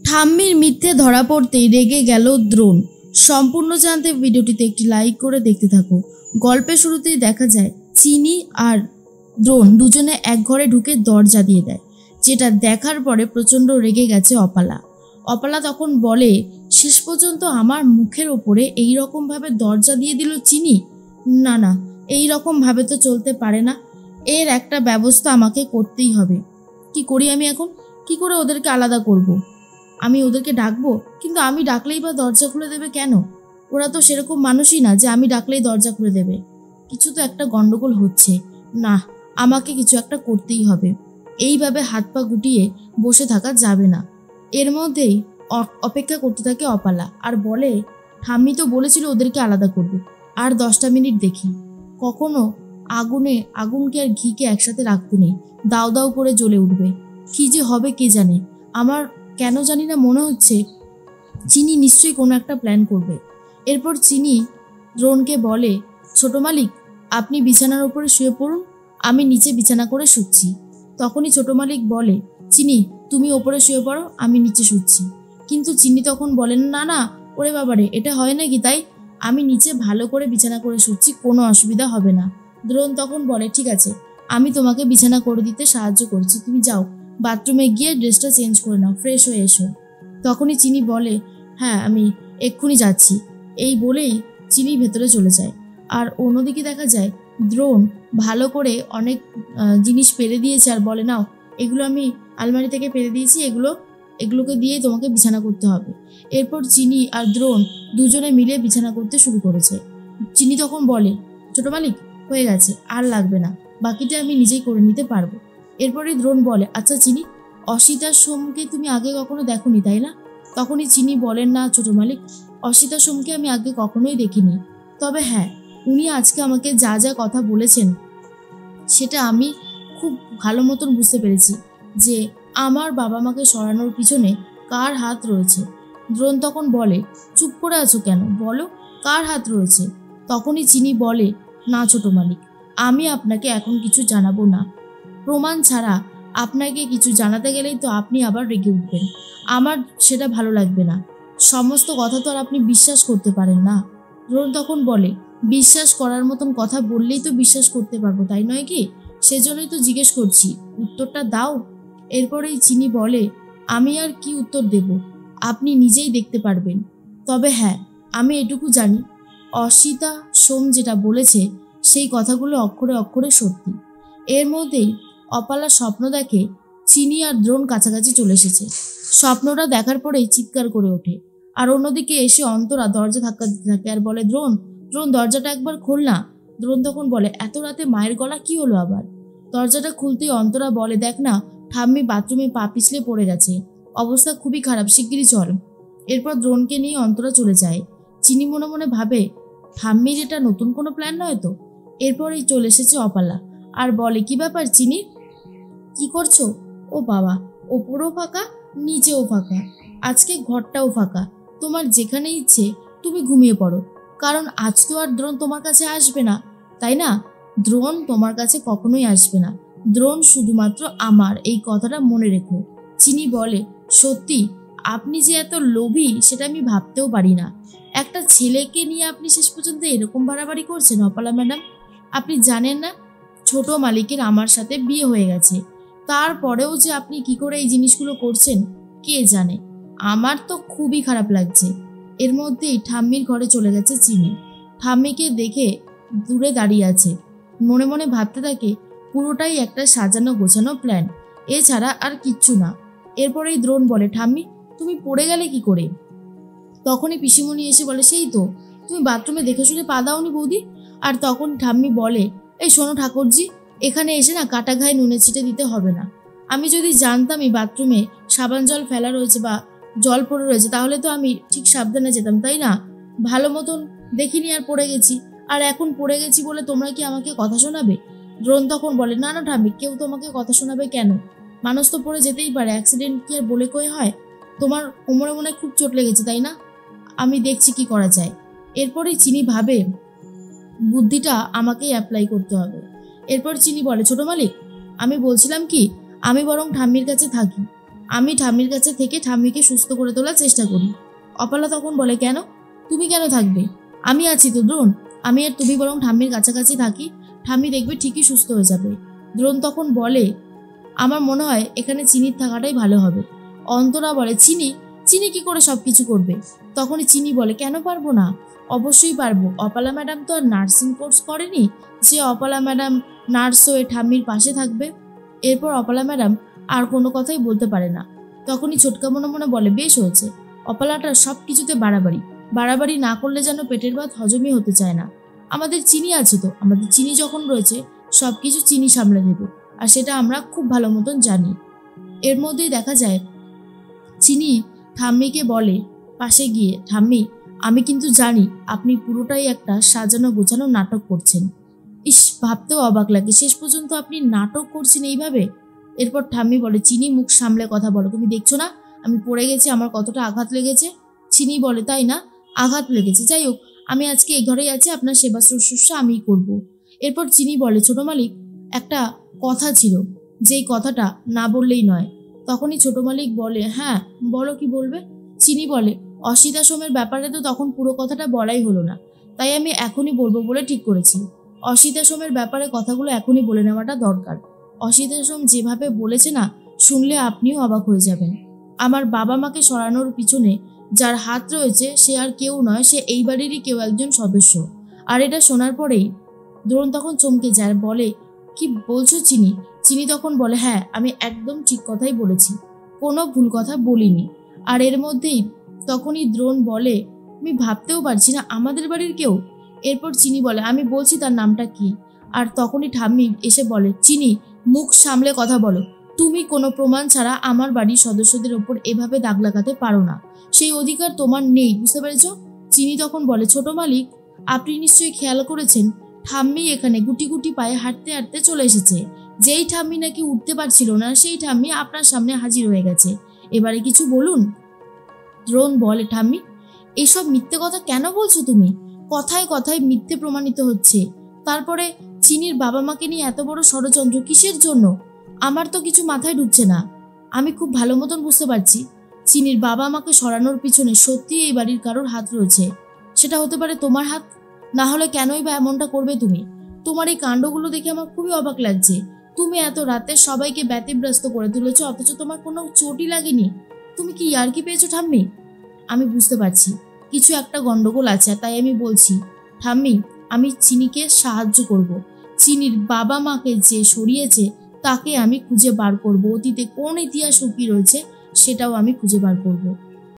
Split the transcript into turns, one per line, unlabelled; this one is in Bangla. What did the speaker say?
ঠাম্মির মিথ্যে ধরা পড়তেই রেগে গেল দ্রোণ। সম্পূর্ণ জানতে ভিডিওটিতে একটি লাইক করে দেখতে থাকো। গল্পের শুরুতেই দেখা যায় চিনি আর দ্রোণ দুজনে এক ঘরে ঢুকে দরজা দিয়ে দেয়, যেটা দেখার পরে প্রচণ্ড রেগে গেছে অপালা। অপালা তখন বলে, শেষ পর্যন্ত আমার মুখের ওপরে এইরকমভাবে দরজা দিয়ে দিল চিনি। না না, এইরকমভাবে তো চলতে পারে না, এর একটা ব্যবস্থা আমাকে করতেই হবে। কি করি আমি এখন? কি করে ওদেরকে আলাদা করব? আমি ওদেরকে ডাকবো, কিন্তু আমি ডাকলেই বা দরজা খুলে দেবে কেন? ওরা তো সেরকম মানুষই না যে আমি ডাকলেই দরজা খুলে দেবে। কিছু তো একটা গন্ডগোল হচ্ছে। না, আমাকে কিছু একটা করতেই হবে। এইভাবে হাত পা গুটিয়ে বসে থাকা যাবে না। এর মধ্যেই অপেক্ষা করতে থাকে অপালা আর বলে, ঠাম্মি তো বলেছিল ওদেরকে আলাদা করবে, আর 10টা মিনিট দেখি। কখনো আগুনকে আর ঘিকে একসাথে রাখতে নেই, দাও দাও করে জ্বলে উঠবে। কি যে হবে কে জানে। আমার কেন জানি না মনে হচ্ছে চিনি নিশ্চয়ই কোনো একটা প্ল্যান করবে। এরপর চিনি দ্রোণকে বলে, ছোট মালিক, আপনি বিছানার উপরে শুয়ে পড়ুন, আমি নিচে বিছানা করে শুচ্ছি। তখনই ছোট মালিক বলে, চিনি তুমি ওপরে শুয়ে পড়ো, আমি নিচে শুচ্ছি। কিন্তু চিনি তখন বলেন, না না, ওরে বাবারে, এটা হয় নাকি? তাই আমি নিচে ভালো করে বিছানা করে শুচ্ছি, কোনো অসুবিধা হবে না। দ্রোণ তখন বলে, ঠিক আছে, আমি তোমাকে বিছানা করে দিতে সাহায্য করছি, তুমি যাও বাথরুমে গিয়ে ড্রেসটা চেঞ্জ করে নাও, ফ্রেশ হয়ে এসো। তখনই চিনি বলে, হ্যাঁ আমি এক্ষুনি যাচ্ছি। এই বলেই চিনি ভেতরে চলে যায়। আর অন্যদিকে দেখা যায় দ্রোণ ভালো করে অনেক জিনিস পেরে দিয়েছে আর বলে, নাও এগুলো আমি আলমারি থেকে পেরে দিয়েছি, এগুলোকে দিয়ে তোমাকে বিছানা করতে হবে। এরপর চিনি আর দ্রোণ দুজনে মিলে বিছানা করতে শুরু করেছে। চিনি তখন বলে, ছোট মালিক, হয়ে গেছে, আর লাগবে না, বাকিটা আমি নিজেই করে নিতে পারবো। এরপরে দ্রোণ বলে, আচ্ছা চিনি, অসিতা সোমকে তুমি আগে কখনো দেখোনি তাই না? তখনই চিনি বলেন, না ছোট মালিক, অসিতা সোমকে আমি আগে কখনোই দেখিনি। তবে হ্যাঁ, উনি আজকে আমাকে যা যা কথা বলেছেন সেটা আমি খুব ভালো মতন বুঝতে পেরেছি যে আমার বাবা মাকে সরানোর পিছনে কার হাত রয়েছে। দ্রোণ তখন বলে, চুপ করে আছো কেন, বলো কার হাত রয়েছে? তখনই চিনি বলে, না ছোট মালিক, আমি আপনাকে এখন কিছু জানাবো না। প্রমাণ ছাড়া আপনাকে কিছু জানাতে গেলেই তো আপনি আবার রেগে উঠবেন, আমার সেটা ভালো লাগবে না। সমস্ত কথা তো আর আপনি বিশ্বাস করতে পারেন না। দ্রোণ তখন বলে, বিশ্বাস করার মতন কথা বললেই তো বিশ্বাস করতে পারবো, তাই নয় কি? সেজন্যই তো জিজ্ঞেস করছি, উত্তরটা দাও। এরপরেই চিনি বলে, আমি আর কি উত্তর দেব, আপনি নিজেই দেখতে পারবেন। তবে হ্যাঁ, আমি এটুকু জানি, অসিতা সোম যেটা বলেছে সেই কথাগুলো অক্ষরে অক্ষরে সত্যি। এর মধ্যেই অপালা স্বপ্ন দেখে চিনি আর দ্রোণ কাছাকাছি চলে এসেছে। স্বপ্নটা দেখার পরেই চিৎকার করে ওঠে। আর অন্যদিকে এসে অন্তরা দরজা ধাক্কা দিতে থাকে আর বলে, দ্রোণ দ্রোণ, দরজাটা একবার খোল না। দ্রোণ তখন বলে, এত রাতে মায়ের গলা কি হলো আবার? দরজাটা খুলতেই অন্তরা বলে, দেখ না, ঠাম্মি বাথরুমে পা পিছলে পড়ে গেছে, অবস্থা খুবই খারাপ, শিগগিরই চল। এরপর দ্রোণকে নিয়ে অন্তরা চলে যায়। চিনি মনে মনে ভাবে, ঠাম্মির এটা নতুন কোনো প্ল্যান নয় তো। এরপরেই চলে এসেছে অপালা আর বলে, কি ব্যাপার চিনি, কি করছো? ও বাবা, ওপরও ফাঁকা নিচেও ফাঁকা, আজকে ঘরটাও ফাঁকা। তোমার যেখানে ইচ্ছে তুমি ঘুমিয়ে পড়ো, কারণ আজ তো আর দ্রোণ তোমার কাছে আসবে না, তাই না? দ্রোণ তোমার কাছে কখনোই আসবে না, দ্রোণ শুধুমাত্র আমার, এই কথাটা মনে রেখো। চিনি বলে, সত্যি আপনি যে এত লোভী সেটা আমি ভাবতেও পারি না। একটা ছেলেকে নিয়ে আপনি শেষ পর্যন্ত এরকম বাড়াবাড়ি করছেন অপালা ম্যাডাম। আপনি জানেন না ছোট মালিকের আমার সাথে বিয়ে হয়ে গেছে, তারপরেও যে আপনি কি করে এই জিনিসগুলো করছেন কে জানে। আমার তো খুবই খারাপ লাগছে। এর মধ্যেই ঠাম্মির ঘরে চলে গেছে চিনি। ঠাম্মিকে দেখে দূরে দাঁড়িয়ে আছে, মনে মনে ভাবতে থাকে পুরোটাই একটা সাজানো গোছানো প্ল্যান, এছাড়া আর কিচ্ছু না। এরপরেই দ্রোণ বলে, ঠাম্মি তুমি পড়ে গেলে কি করে? তখনই পিসিমণি এসে বলে, সেই তো, তুমি বাথরুমে দেখে শুনে পা দাওনি বৌদি? আর তখন ঠাম্মি বলে, এই শোনো ঠাকুরজি, এখানে এসে না কাটা ঘায়ে নুনে ছিটে দিতে হবে না। আমি যদি জানতাম এই বাথরুমে সাবান জল ফেলা রয়েছে বা জল পড়ে রয়েছে, তাহলে তো আমি ঠিক সাবধানে যেতাম, তাই না? ভালো মতন দেখিনি আর পড়ে গেছি, আর এখন পড়ে গেছি বলে তোমরা কি আমাকে কথা শোনাবে? দ্রোণ তখন বলে, না না ঠাম্মি, কেউ তোমাকে কথা শোনাবে কেন? মানুষ তো পড়ে যেতেই পারে, অ্যাক্সিডেন্ট কি আর বলে কয়ে হয়? তোমার কোমরে মনে খুব চোট লেগেছে তাই না? আমি দেখছি কি করা যায়। এরপরেই চিনি ভাবে বুদ্ধিটা আমাকেই অ্যাপ্লাই করতে হবে। এরপর চিনি বলে, ছোট মালিক, আমি বলছিলাম কি, আমি বরং ঠাম্মির কাছে থাকি, আমি ঠাম্মির কাছে থেকে ঠাম্মিকে সুস্থ করে তোলার চেষ্টা করি। অপালা তখন বলে, কেন? তুমি কেন থাকবে? আমি আছি তো দ্রোণ, আমি আর তুমি বরং ঠাম্মির কাছাকাছি থাকি, ঠাম্মি দেখবে ঠিকই সুস্থ হয়ে যাবে। দ্রোণ তখন বলে, আমার মনে হয় এখানে চিনির থাকাটাই ভালো হবে। অন্তরা বলে, চিনি? চিনি কি করে সব কিছু করবে? তখনই চিনি বলে, কেন পারবো না? অবশ্যই পারবো। অপালা ম্যাডাম তো আর নার্সিং কোর্স করেনি যে অপালা ম্যাডাম নার্স হয়ে ঠাম্মির পাশে থাকবে। এরপর অপালা ম্যাডাম আর কোনো কথাই বলতে পারে না। তখনই ছোটকা মনে মনে বলে, বেশ হয়েছে, অপালাটার সব কিছুতে বাড়াবাড়ি, বাড়াবাড়ি না করলে যেন পেটের ভাত হজমই হতে চায় না। আমাদের চিনি আছে তো, আমাদের চিনি যখন রয়েছে সব কিছু চিনি সামলে দেবে, আর সেটা আমরা খুব ভালো মতন জানি। এর মধ্যেই দেখা যায় চিনি ঠাম্মিকে বলে পাশে গিয়ে, ঠাম্মি, আমি কিন্তু জানি আপনি পুরোটাই একটা সাজানো গোছানো নাটক করছেন। ইস, ভাবতেও অবাক লাগে, শেষ পর্যন্ত আপনি নাটক করছেন এইভাবে। এরপর ঠাম্মি বলে, চিনি মুখ সামলে কথা বলো, তুমি দেখছো না আমি পড়ে গেছি, আমার কতটা আঘাত লেগেছে? চিনি বলে, তাই না? আঘাত লেগেছে, যাই হোক, আমি আজকে এই ঘরেই আছি, আপনার সেবা শুশ্রূষা আমিই করব। এরপর চিনি বলে, ছোট মালিক, একটা কথা ছিল, যেই কথাটা না বললেই নয়। তখনই ছোট মালিক বলে, হ্যাঁ বলো, কি বলবে? চিনি বলে, অসিতাশ্রমের ব্যাপারে তো তখন পুরো কথাটা বলাই হলো না, তাই আমি এখনই বলবো বলে ঠিক করেছি। অসিতাশ্রমের ব্যাপারে কথাগুলো এখনই বলে নেওয়াটা দরকার। অসিতাশ্রম যেভাবে বলেছে না, শুনলে আপনিও অবাক হয়ে যাবেন। আমার বাবা মাকে সরানোর পিছনে যার হাত রয়েছে সে আর কেউ নয়, সে এই বাড়িরই কেউ একজন সদস্য। আর এটা শোনার পরেই দ্রোণ তখন চমকে যায়, বলে, কি বলছো চিনি? চিনি তখন বলে, হ্যাঁ আমি একদম ঠিক কথাই বলেছি, কোনো ভুল কথা বলিনি। আর এর মধ্যেই তখনই দ্রোণ বলে, আমি ভাবতেও পারছি না আমাদের বাড়ির কেউ। এরপর চিনি বলে, আমি বলছি তার নামটা কি। আর তখনই ঠাম্মি এসে বলে, চিনি মুখ সামলে কথা বলো, তুমি কোনো প্রমাণ ছাড়া আমার বাড়ির সদস্যদের ওপর এভাবে দাগ লাগাতে পারো না, সেই অধিকার তোমার নেই, বুঝতে পেরেছ? চিনি তখন বলে, ছোট মালিক, আপনি নিশ্চয়ই খেয়াল করেছেন ঠাম্মি এখানে গুটি গুটি পায়ে হাঁটতে হাঁটতে চলে এসেছে। যেই ঠাম্মি নাকি উঠতে পারছিল না, সেই ঠাম্মি আপনার সামনে হাজির হয়ে গেছে, এবারে কিছু বলুন। দ্রোণ বলে, ঠাম্মি এইসব মিথ্যে কথা কেন বলছো তুমি? কথায় কথায় মিথ্যে প্রমাণিত হচ্ছে। তারপরে চিনির বাবা মাকে নিয়ে এত বড় ষড়যন্ত্র কিসের জন্য? আমার তো কিছু মাথায় ঢুকছে না। আমি খুব ভালো মতন বুঝতে পারছি চিনির বাবা মাকে সরানোর পিছনে সত্যিই এই বাড়ির কারোর হাত রয়েছে। সেটা হতে পারে তোমার হাত, না হলে কেনই বা এমনটা করবে তুমি? তোমার এই কাণ্ডগুলো দেখে আমার খুবই অবাক লাগছে। তুমি এত রাতে সবাইকে ব্যতিব্যস্ত করে তুলেছ, অথচ তোমার কোনো চোটই লাগেনি। তুমি কি ইয়ার্কি পেয়েছো ঠাম্মি? আমি বুঝতে পারছি কিছু একটা গন্ডগোল আছে, তাই আমি বলছি ঠাম্মি, আমি চিনিকে সাহায্য করব। চিনির বাবা মাকে যে সরিয়েছে তাকে আমি খুঁজে বার করব, অতীতে কোন ইতিহাস লুকিয়ে রয়েছে সেটাও আমি খুঁজে বার করব।